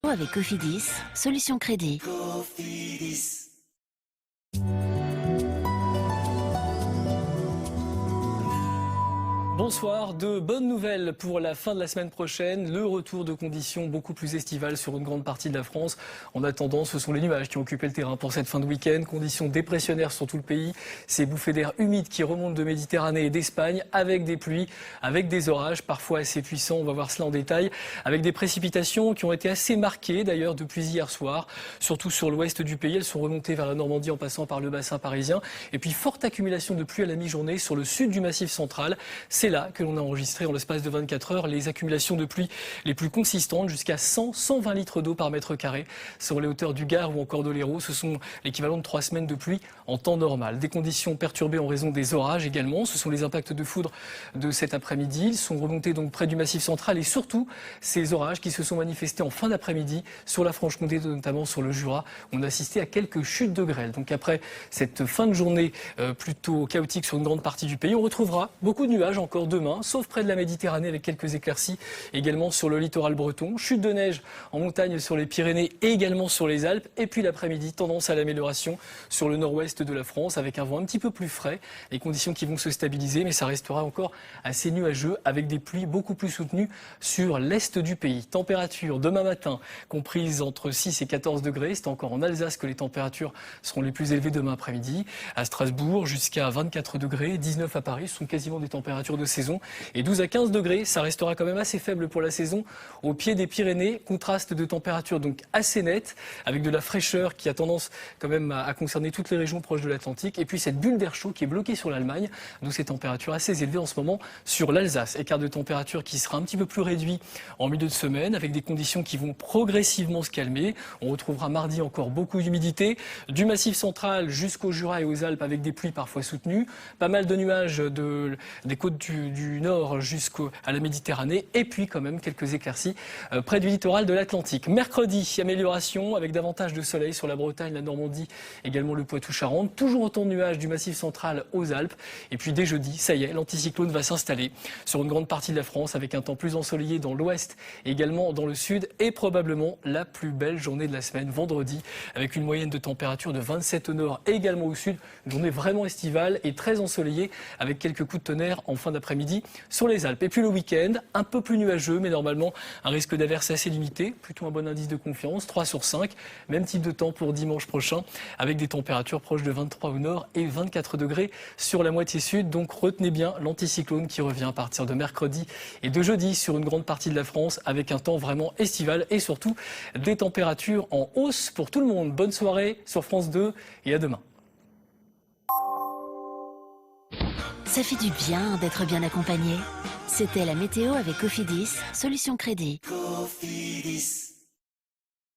Avec Cofidis, solution crédit. Bonsoir, de bonnes nouvelles pour la fin de la semaine prochaine. Le retour de conditions beaucoup plus estivales sur une grande partie de la France. En attendant, ce sont les nuages qui ont occupé le terrain pour cette fin de week-end. Conditions dépressionnaires sur tout le pays. Ces bouffées d'air humides qui remontent de Méditerranée et d'Espagne avec des pluies, avec des orages parfois assez puissants. On va voir cela en détail. Avec des précipitations qui ont été assez marquées d'ailleurs depuis hier soir. Surtout sur l'ouest du pays. Elles sont remontées vers la Normandie en passant par le bassin parisien. Et puis forte accumulation de pluie à la mi-journée sur le sud du Massif central. C'est là que l'on a enregistré en l'espace de 24 heures les accumulations de pluie les plus consistantes, jusqu'à 100-120 litres d'eau par mètre carré sur les hauteurs du Gard ou encore de l'Hérault. Ce sont l'équivalent de 3 semaines de pluie en temps normal. Des conditions perturbées en raison des orages également. Ce sont les impacts de foudre de cet après-midi. Ils sont remontés donc près du Massif central et surtout ces orages qui se sont manifestés en fin d'après-midi sur la Franche-Comté, notamment sur le Jura. On a assisté à quelques chutes de grêle. Donc après cette fin de journée plutôt chaotique sur une grande partie du pays, on retrouvera beaucoup de nuages encore demain, sauf près de la Méditerranée avec quelques éclaircies également sur le littoral breton. Chute de neige en montagne sur les Pyrénées et également sur les Alpes. Et puis l'après-midi, tendance à l'amélioration sur le nord-ouest de la France avec un vent un petit peu plus frais. Les conditions qui vont se stabiliser, mais ça restera encore assez nuageux avec des pluies beaucoup plus soutenues sur l'est du pays. Température demain matin comprise entre 6 et 14 degrés. C'est encore en Alsace que les températures seront les plus élevées demain après-midi. À Strasbourg, jusqu'à 24 degrés, 19 à Paris. Ce sont quasiment des températures de saison. Et 12 à 15 degrés, ça restera quand même assez faible pour la saison. Au pied des Pyrénées, contraste de température donc assez net, avec de la fraîcheur qui a tendance quand même à concerner toutes les régions proches de l'Atlantique. Et puis cette bulle d'air chaud qui est bloquée sur l'Allemagne, d'où ces températures assez élevées en ce moment sur l'Alsace. Écart de température qui sera un petit peu plus réduit en milieu de semaine, avec des conditions qui vont progressivement se calmer. On retrouvera mardi encore beaucoup d'humidité, du Massif central jusqu'au Jura et aux Alpes avec des pluies parfois soutenues. Pas mal de nuages des côtes du nord jusqu'à la Méditerranée, et puis quand même quelques éclaircies près du littoral de l'Atlantique. Mercredi, amélioration avec davantage de soleil sur la Bretagne, la Normandie, également le Poitou-Charentes. Toujours autant de nuages du Massif central aux Alpes. Et puis dès jeudi, ça y est, l'anticyclone va s'installer sur une grande partie de la France avec un temps plus ensoleillé dans l'ouest et également dans le sud, et probablement la plus belle journée de la semaine, vendredi, avec une moyenne de température de 27 au nord et également au sud. Une journée vraiment estivale et très ensoleillée avec quelques coups de tonnerre en fin d'après-midi sur les Alpes. Et puis le week-end, un peu plus nuageux, mais normalement un risque d'averse assez limité, plutôt un bon indice de confiance, 3 sur 5. Même type de temps pour dimanche prochain, avec des températures proches de 23 au nord et 24 degrés sur la moitié sud. Donc retenez bien l'anticyclone qui revient à partir de mercredi et de jeudi sur une grande partie de la France, avec un temps vraiment estival et surtout des températures en hausse pour tout le monde. Bonne soirée sur France 2 et à demain. Ça fait du bien d'être bien accompagné. C'était la météo avec Cofidis, solution crédit. Cofidis.